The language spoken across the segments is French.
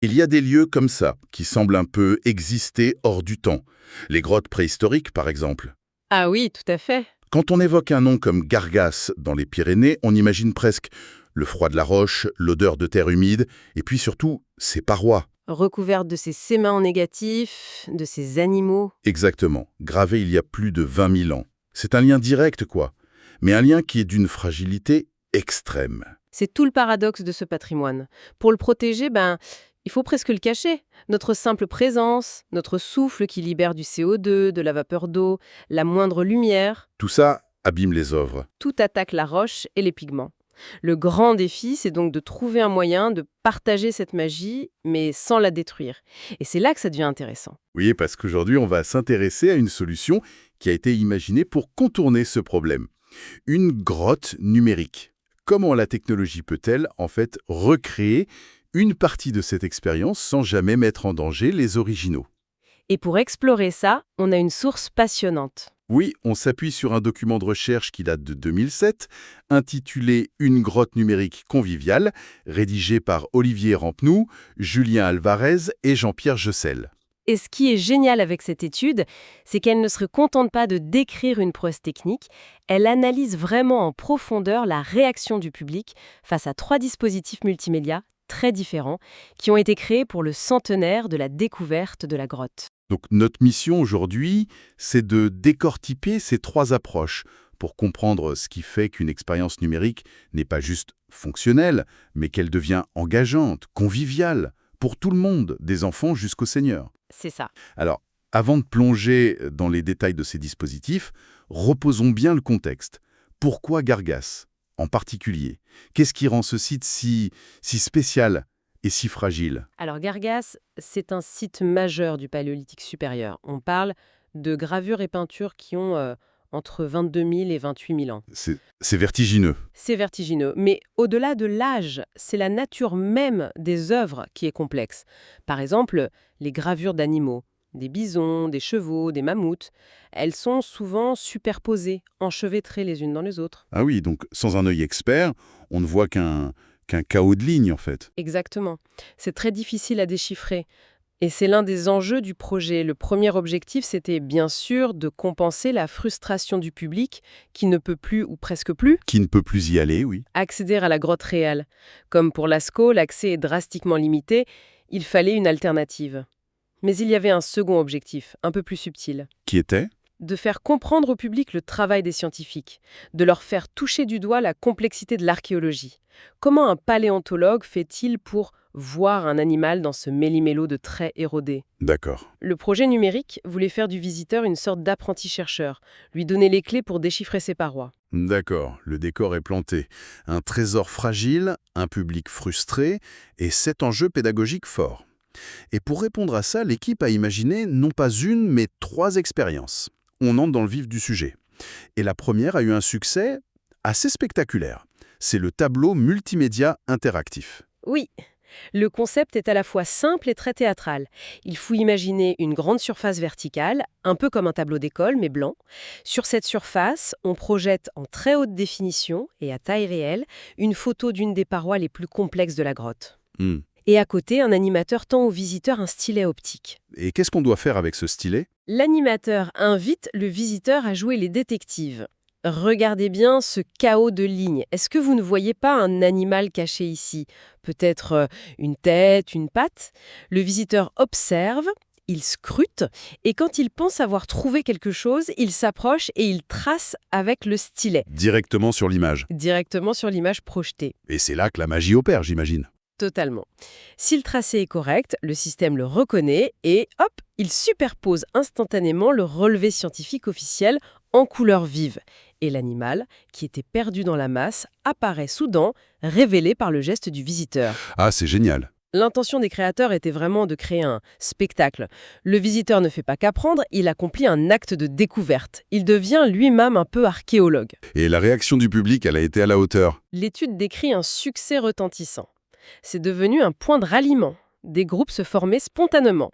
Il y a des lieux comme ça, qui semblent un peu exister hors du temps. Les grottes préhistoriques, par exemple. Ah oui, tout à fait. Quand on évoque un nom comme Gargas dans les Pyrénées, on imagine presque le froid de la roche, l'odeur de terre humide, et puis surtout, ses parois. Recouverte de ces sémas en négatif, de ces animaux. Exactement, gravés il y a plus de 20 000 ans. C'est un lien direct, quoi. Mais un lien qui est d'une fragilité extrême. C'est tout le paradoxe de ce patrimoine. Pour le protéger, il faut presque le cacher. Notre simple présence, notre souffle qui libère du CO2, de la vapeur d'eau, la moindre lumière, Tout ça abîme les œuvres. tout attaque la roche et les pigments. Le grand défi, c'est donc de trouver un moyen de partager cette magie, mais sans la détruire. Et c'est là que ça devient intéressant. Oui, parce qu'aujourd'hui, on va s'intéresser à une solution qui a été imaginée pour contourner ce problème. Une grotte numérique. Comment la technologie peut-elle, en fait, recréer une partie de cette expérience sans jamais mettre en danger les originaux? Et pour explorer ça, on a une source passionnante. Oui, on s'appuie sur un document de recherche qui date de 2007, intitulé Une grotte numérique conviviale, rédigé par Olivier Rampenou, Julien Alvarez et Jean-Pierre Jessel. Et ce qui est génial avec cette étude, c'est qu'elle ne se contente pas de décrire une prouesse technique, elle analyse vraiment en profondeur la réaction du public face à 3 dispositifs multimédia très différents qui ont été créés pour le centenaire de la découverte de la grotte. Donc notre mission aujourd'hui, c'est de décortiquer ces 3 approches pour comprendre ce qui fait qu'une expérience numérique n'est pas juste fonctionnelle, mais qu'elle devient engageante, conviviale, pour tout le monde, des enfants jusqu'aux seniors. C'est ça. Alors, avant de plonger dans les détails de ces dispositifs, reposons bien le contexte. Pourquoi Gargas, en particulier? Qu'est-ce qui rend ce site si spécial et si fragile? Alors Gargas, c'est un site majeur du Paléolithique supérieur. On parle de gravures et peintures qui ont entre 22 000 et 28 000 ans. C'est vertigineux. C'est vertigineux, mais au-delà de l'âge, c'est la nature même des œuvres qui est complexe. Par exemple, les gravures d'animaux, des bisons, des chevaux, des mammouths, elles sont souvent superposées, enchevêtrées les unes dans les autres. Ah oui, donc sans un œil expert, on ne voit qu'un chaos de lignes en fait. Exactement. C'est très difficile à déchiffrer. Et c'est l'un des enjeux du projet. Le premier objectif, c'était bien sûr de compenser la frustration du public qui ne peut plus, ou presque plus, Qui ne peut plus y aller, oui. accéder à la grotte réelle. Comme pour Lascaux, l'accès est drastiquement limité, il fallait une alternative. Mais il y avait un second objectif, un peu plus subtil. Qui était? De faire comprendre au public le travail des scientifiques, de leur faire toucher du doigt la complexité de l'archéologie. Comment un paléontologue fait-il pour voir un animal dans ce méli-mélo de traits érodés? D'accord. Le projet numérique voulait faire du visiteur une sorte d'apprenti-chercheur, lui donner les clés pour déchiffrer ses parois. D'accord, le décor est planté. Un trésor fragile, un public frustré et 7 enjeux pédagogiques forts. Et pour répondre à ça, l'équipe a imaginé non pas une, mais 3 expériences. On entre dans le vif du sujet. Et la première a eu un succès assez spectaculaire. C'est le tableau multimédia interactif. Oui, le concept est à la fois simple et très théâtral. Il faut imaginer une grande surface verticale, un peu comme un tableau d'école, mais blanc. Sur cette surface, on projette en très haute définition et à taille réelle une photo d'une des parois les plus complexes de la grotte. Hmm. Et à côté, un animateur tend au visiteur un stylet optique. Et qu'est-ce qu'on doit faire avec ce stylet? L'animateur invite le visiteur à jouer les détectives. Regardez bien ce chaos de lignes. Est-ce que vous ne voyez pas un animal caché ici? Peut-être une tête, une patte? Le visiteur observe, il scrute, et quand il pense avoir trouvé quelque chose, il s'approche et il trace avec le stylet, Directement sur l'image. directement sur l'image projetée. Et c'est là que la magie opère, j'imagine. Totalement. Si le tracé est correct, le système le reconnaît et hop, il superpose instantanément le relevé scientifique officiel en couleur vive. Et l'animal, qui était perdu dans la masse, apparaît soudain, révélé par le geste du visiteur. Ah, c'est génial. L'intention des créateurs était vraiment de créer un spectacle. Le visiteur ne fait pas qu'apprendre, il accomplit un acte de découverte. Il devient lui-même un peu archéologue. Et la réaction du public, elle a été à la hauteur. L'étude décrit un succès retentissant. C'est devenu un point de ralliement. Des groupes se formaient spontanément.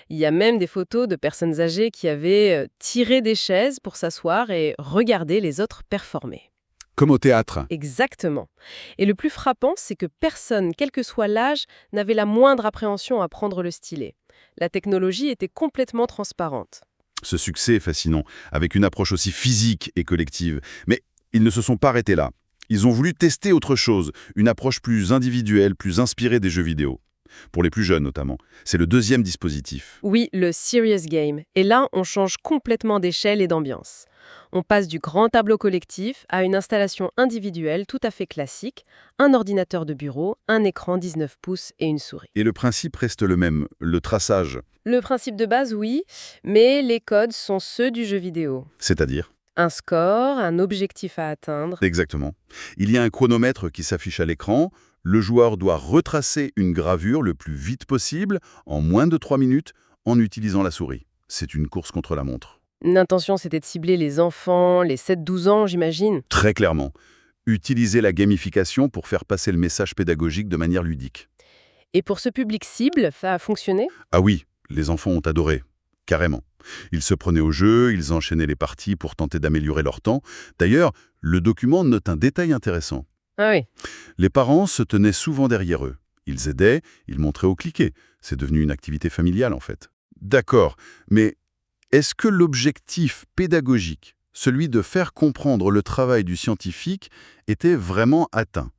Il y a même des photos de personnes âgées qui avaient tiré des chaises pour s'asseoir et regarder les autres performer. Comme au théâtre. Exactement. Et le plus frappant, c'est que personne, quel que soit l'âge, n'avait la moindre appréhension à prendre le stylet. La technologie était complètement transparente. Ce succès est fascinant, avec une approche aussi physique et collective. Mais ils ne se sont pas arrêtés là. Ils ont voulu tester autre chose, une approche plus individuelle, plus inspirée des jeux vidéo. Pour les plus jeunes notamment. C'est le deuxième dispositif. Oui, le Serious Game. Et là, on change complètement d'échelle et d'ambiance. On passe du grand tableau collectif à une installation individuelle tout à fait classique, un ordinateur de bureau, un écran 19 pouces et une souris. Et le principe reste le même, le traçage. Le principe de base, oui, mais les codes sont ceux du jeu vidéo. C'est-à-dire? Un score, un objectif à atteindre. Exactement. Il y a un chronomètre qui s'affiche à l'écran. Le joueur doit retracer une gravure le plus vite possible, en moins de 3 minutes, en utilisant la souris. C'est une course contre la montre. L'intention, c'était de cibler les enfants, les 7-12 ans, j'imagine. Très clairement. Utiliser la gamification pour faire passer le message pédagogique de manière ludique. Et pour ce public cible, ça a fonctionné? Ah oui, les enfants ont adoré. Carrément. Ils se prenaient au jeu, ils enchaînaient les parties pour tenter d'améliorer leur temps. D'ailleurs, le document note un détail intéressant. Ah oui. Les parents se tenaient souvent derrière eux. Ils aidaient, ils montraient au cliquet. C'est devenu une activité familiale, en fait. D'accord, mais est-ce que l'objectif pédagogique, celui de faire comprendre le travail du scientifique, était vraiment atteint?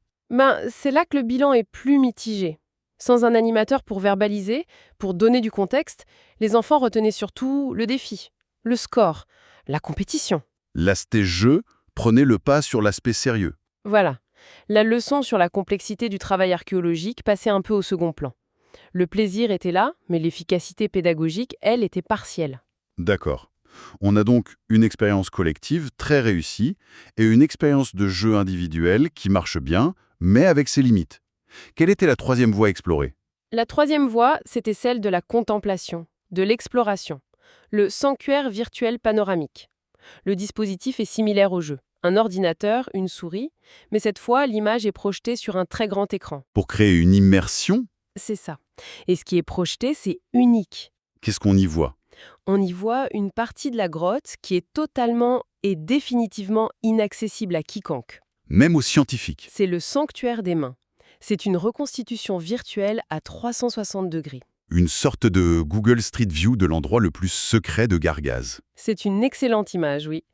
C'est là que le bilan est plus mitigé. Sans un animateur pour verbaliser, pour donner du contexte, les enfants retenaient surtout le défi, le score, la compétition. L'aspect jeu prenait le pas sur l'aspect sérieux. Voilà. La leçon sur la complexité du travail archéologique passait un peu au second plan. Le plaisir était là, mais l'efficacité pédagogique, elle, était partielle. D'accord. On a donc une expérience collective très réussie et une expérience de jeu individuel qui marche bien, mais avec ses limites. Quelle était la troisième voie explorée? La troisième voie, c'était celle de la contemplation, de l'exploration, le sanctuaire virtuel panoramique. Le dispositif est similaire au jeu. Un ordinateur, une souris, mais cette fois, l'image est projetée sur un très grand écran. Pour créer une immersion, C'est ça. Et ce qui est projeté, c'est unique. qu'est-ce qu'on y voit? On y voit une partie de la grotte qui est totalement et définitivement inaccessible à quiconque. Même aux scientifiques. C'est le sanctuaire des mains. C'est une reconstitution virtuelle à 360 degrés. Une sorte de Google Street View de l'endroit le plus secret de Gargaz. C'est une excellente image, oui.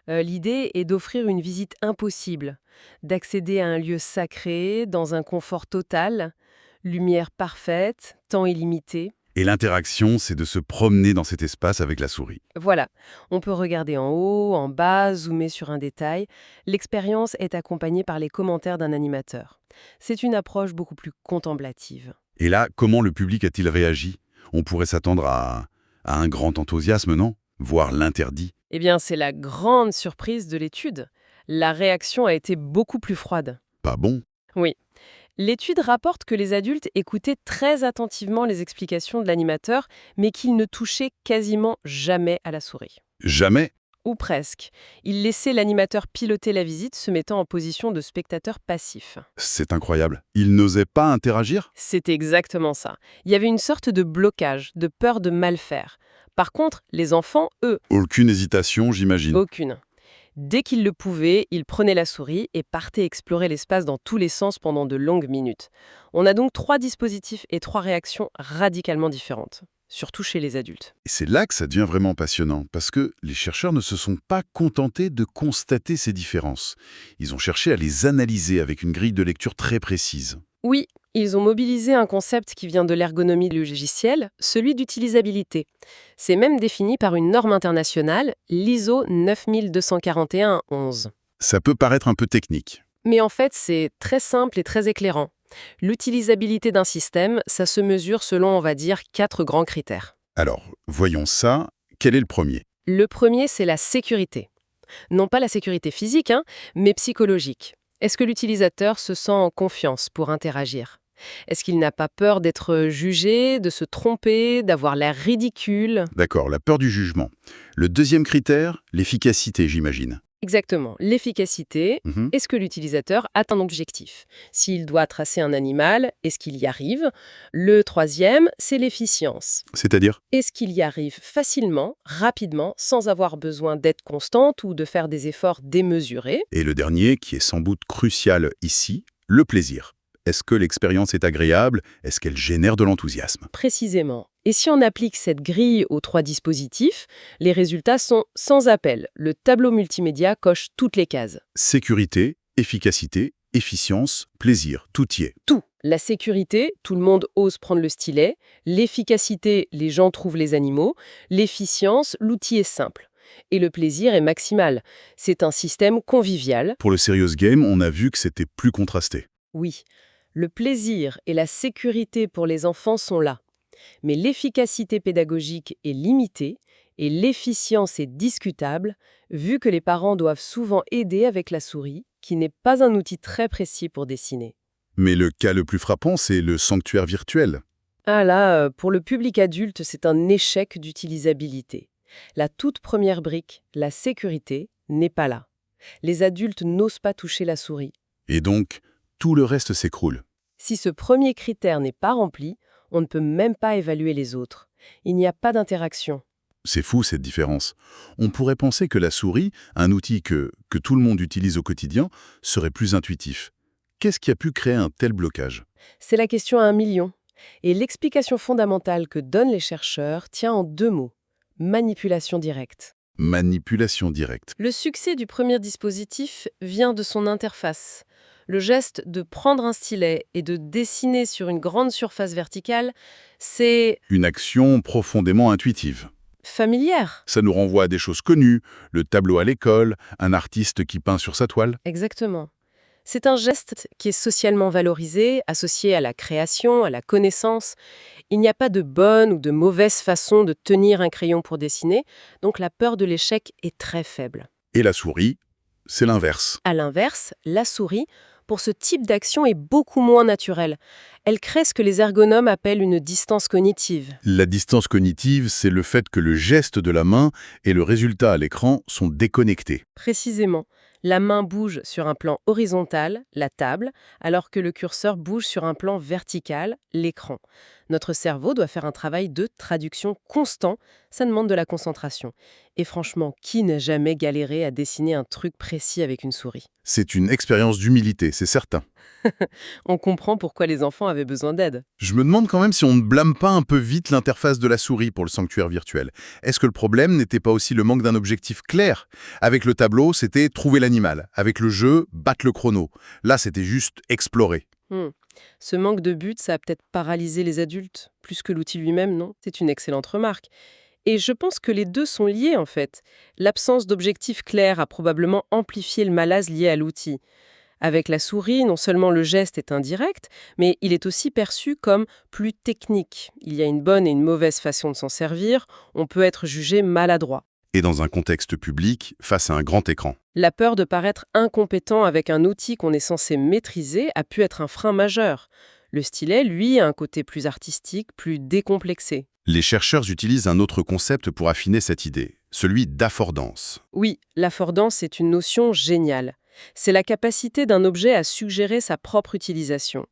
L'idée est d'offrir une visite impossible, d'accéder à un lieu sacré, dans un confort total, lumière parfaite, temps illimité. Et l'interaction, c'est de se promener dans cet espace avec la souris. Voilà, on peut regarder en haut, en bas, zoomer sur un détail. L'expérience est accompagnée par les commentaires d'un animateur. C'est une approche beaucoup plus contemplative. Et là, comment le public a-t-il réagi? On pourrait s'attendre à un grand enthousiasme, non? Voire l'interdit. Eh bien, c'est la grande surprise de l'étude. La réaction a été beaucoup plus froide. Pas bon? Oui. L'étude rapporte que les adultes écoutaient très attentivement les explications de l'animateur, mais qu'ils ne touchaient quasiment jamais à la souris. Jamais? Ou presque. Ils laissaient l'animateur piloter la visite, se mettant en position de spectateur passif. C'est incroyable. Ils n'osaient pas interagir? C'est exactement ça. Il y avait une sorte de blocage, de peur de mal faire. Par contre, les enfants, eux, Aucune hésitation, j'imagine. aucune. Dès qu'ils le pouvaient, ils prenaient la souris et partaient explorer l'espace dans tous les sens pendant de longues minutes. On a donc 3 dispositifs et 3 réactions radicalement différentes, surtout chez les adultes. Et c'est là que ça devient vraiment passionnant, parce que les chercheurs ne se sont pas contentés de constater ces différences. Ils ont cherché à les analyser avec une grille de lecture très précise. Oui, ils ont mobilisé un concept qui vient de l'ergonomie du logiciel, celui d'utilisabilité. C'est même défini par une norme internationale, l'ISO 9241-11. Ça peut paraître un peu technique. Mais en fait, c'est très simple et très éclairant. L'utilisabilité d'un système, ça se mesure selon, on va dire, 4 grands critères. Alors, voyons ça. Quel est le premier? Le premier, c'est la sécurité. Non pas la sécurité physique, mais psychologique. Est-ce que l'utilisateur se sent en confiance pour interagir? Est-ce qu'il n'a pas peur d'être jugé, de se tromper, d'avoir l'air ridicule? D'accord, la peur du jugement. Le deuxième critère, l'efficacité, j'imagine. Exactement. L'efficacité, Mhm. est-ce que l'utilisateur atteint un objectif? S'il doit tracer un animal, est-ce qu'il y arrive? Le troisième, c'est l'efficience. C'est-à-dire? Est-ce qu'il y arrive facilement, rapidement, sans avoir besoin d'aide constante ou de faire des efforts démesurés? Et le dernier, qui est sans doute crucial ici, le plaisir. Est-ce que l'expérience est agréable? Est-ce qu'elle génère de l'enthousiasme? Précisément. Et si on applique cette grille aux trois dispositifs, les résultats sont sans appel. Le tableau multimédia coche toutes les cases. Sécurité, efficacité, efficience, plaisir, tout y est. Tout. La sécurité, tout le monde ose prendre le stylet. L'efficacité, les gens trouvent les animaux. L'efficience, l'outil est simple. Et le plaisir est maximal. C'est un système convivial. Pour le Serious Game, on a vu que c'était plus contrasté. Oui, le plaisir et la sécurité pour les enfants sont là. Mais l'efficacité pédagogique est limitée et l'efficience est discutable, vu que les parents doivent souvent aider avec la souris, qui n'est pas un outil très précis pour dessiner. Mais le cas le plus frappant, c'est le sanctuaire virtuel. Ah là, pour le public adulte, c'est un échec d'utilisabilité. La toute première brique, la sécurité, n'est pas là. Les adultes n'osent pas toucher la souris. Et donc, tout le reste s'écroule. Si ce premier critère n'est pas rempli, on ne peut même pas évaluer les autres. Il n'y a pas d'interaction. C'est fou cette différence. On pourrait penser que la souris, un outil que tout le monde utilise au quotidien, serait plus intuitif. Qu'est-ce qui a pu créer un tel blocage? C'est la question à 1 million. Et l'explication fondamentale que donnent les chercheurs tient en 2 mots. Manipulation directe. Manipulation directe. Le succès du premier dispositif vient de son interface. Le geste de prendre un stylet et de dessiner sur une grande surface verticale, c'est Une action profondément intuitive. familière. Ça nous renvoie à des choses connues, le tableau à l'école, un artiste qui peint sur sa toile. Exactement. C'est un geste qui est socialement valorisé, associé à la création, à la connaissance. Il n'y a pas de bonne ou de mauvaise façon de tenir un crayon pour dessiner, donc la peur de l'échec est très faible. Et la souris, c'est l'inverse. À l'inverse, la souris, pour ce type d'action, est beaucoup moins naturelle. Elle crée ce que les ergonomes appellent une distance cognitive. La distance cognitive, c'est le fait que le geste de la main et le résultat à l'écran sont déconnectés. Précisément, la main bouge sur un plan horizontal, la table, alors que le curseur bouge sur un plan vertical, l'écran. Notre cerveau doit faire un travail de traduction constant, ça demande de la concentration. Et franchement, qui n'a jamais galéré à dessiner un truc précis avec une souris? C'est une expérience d'humilité, c'est certain. On comprend pourquoi les enfants avaient besoin d'aide. Je me demande quand même si on ne blâme pas un peu vite l'interface de la souris pour le sanctuaire virtuel. Est-ce que le problème n'était pas aussi le manque d'un objectif clair? Avec le tableau, c'était trouver l'animal. Avec le jeu, battre le chrono. Là, c'était juste explorer. Ce manque de but, ça a peut-être paralysé les adultes, plus que l'outil lui-même, non? C'est une excellente remarque. Et je pense que les deux sont liés, en fait. L'absence d'objectif clair a probablement amplifié le malaise lié à l'outil. Avec la souris, non seulement le geste est indirect, mais il est aussi perçu comme plus technique. Il y a une bonne et une mauvaise façon de s'en servir, on peut être jugé maladroit. Et dans un contexte public, face à un grand écran. La peur de paraître incompétent avec un outil qu'on est censé maîtriser a pu être un frein majeur. Le stylet, lui, a un côté plus artistique, plus décomplexé. Les chercheurs utilisent un autre concept pour affiner cette idée, celui d'affordance. Oui, l'affordance est une notion géniale. C'est la capacité d'un objet à suggérer sa propre utilisation.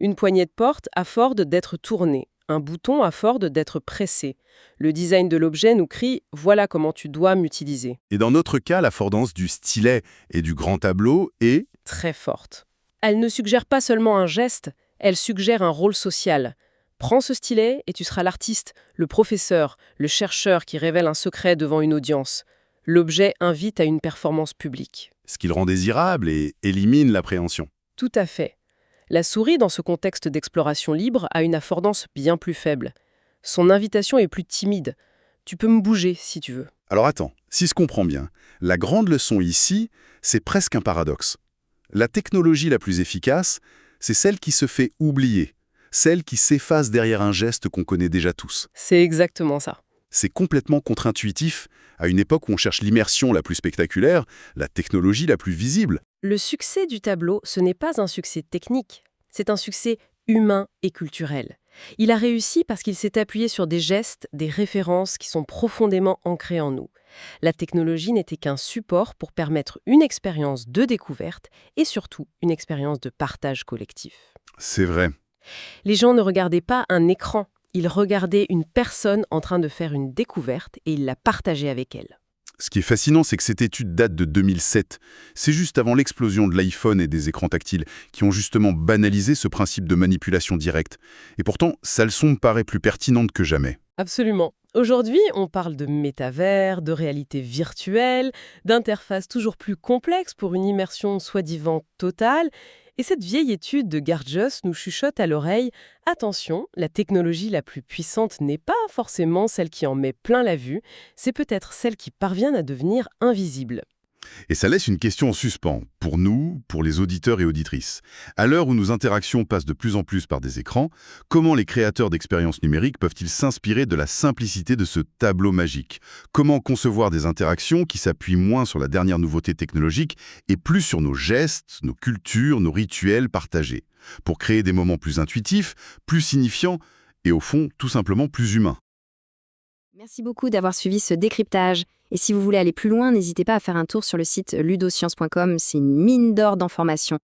Une poignée de porte afforde d'être tournée. Un bouton afforde d'être pressé. Le design de l'objet nous crie « Voilà comment tu dois m'utiliser Et dans notre cas, l'affordance du stylet et du grand tableau est... » très forte. Elle ne suggère pas seulement un geste, elle suggère un rôle social. Prends ce stylet et tu seras l'artiste, le professeur, le chercheur qui révèle un secret devant une audience. L'objet invite à une performance publique. ce qui le rend désirable et élimine l'appréhension. Tout à fait. La souris, dans ce contexte d'exploration libre, a une affordance bien plus faible. Son invitation est plus timide. Tu peux me bouger si tu veux. Alors attends, si je comprends bien, la grande leçon ici, c'est presque un paradoxe. La technologie la plus efficace, c'est celle qui se fait oublier, celle qui s'efface derrière un geste qu'on connaît déjà tous. C'est exactement ça. C'est complètement contre-intuitif, à une époque où on cherche l'immersion la plus spectaculaire, la technologie la plus visible. Le succès du tableau, ce n'est pas un succès technique, c'est un succès humain et culturel. Il a réussi parce qu'il s'est appuyé sur des gestes, des références qui sont profondément ancrées en nous. La technologie n'était qu'un support pour permettre une expérience de découverte et surtout une expérience de partage collectif. C'est vrai. Les gens ne regardaient pas un écran, ils regardaient une personne en train de faire une découverte et ils la partageaient avec elle. Ce qui est fascinant, c'est que cette étude date de 2007. C'est juste avant l'explosion de l'iPhone et des écrans tactiles qui ont justement banalisé ce principe de manipulation directe. Et pourtant, sa leçon me paraît plus pertinente que jamais. Absolument. Aujourd'hui, on parle de métavers, de réalité virtuelle, d'interfaces toujours plus complexes pour une immersion soi-disant totale. Et cette vieille étude de Gargios nous chuchote à l'oreille « Attention, la technologie la plus puissante n'est pas forcément celle qui en met plein la vue, c'est peut-être celle qui parvient à devenir invisible. » Et ça laisse une question en suspens, pour nous, pour les auditeurs et auditrices. À l'heure où nos interactions passent de plus en plus par des écrans, comment les créateurs d'expériences numériques peuvent-ils s'inspirer de la simplicité de ce tableau magique? Comment concevoir des interactions qui s'appuient moins sur la dernière nouveauté technologique et plus sur nos gestes, nos cultures, nos rituels partagés, pour créer des moments plus intuitifs, plus signifiants et au fond, tout simplement plus humains? Merci beaucoup d'avoir suivi ce décryptage. Et si vous voulez aller plus loin, n'hésitez pas à faire un tour sur le site ludoscience.com, c'est une mine d'or d'informations.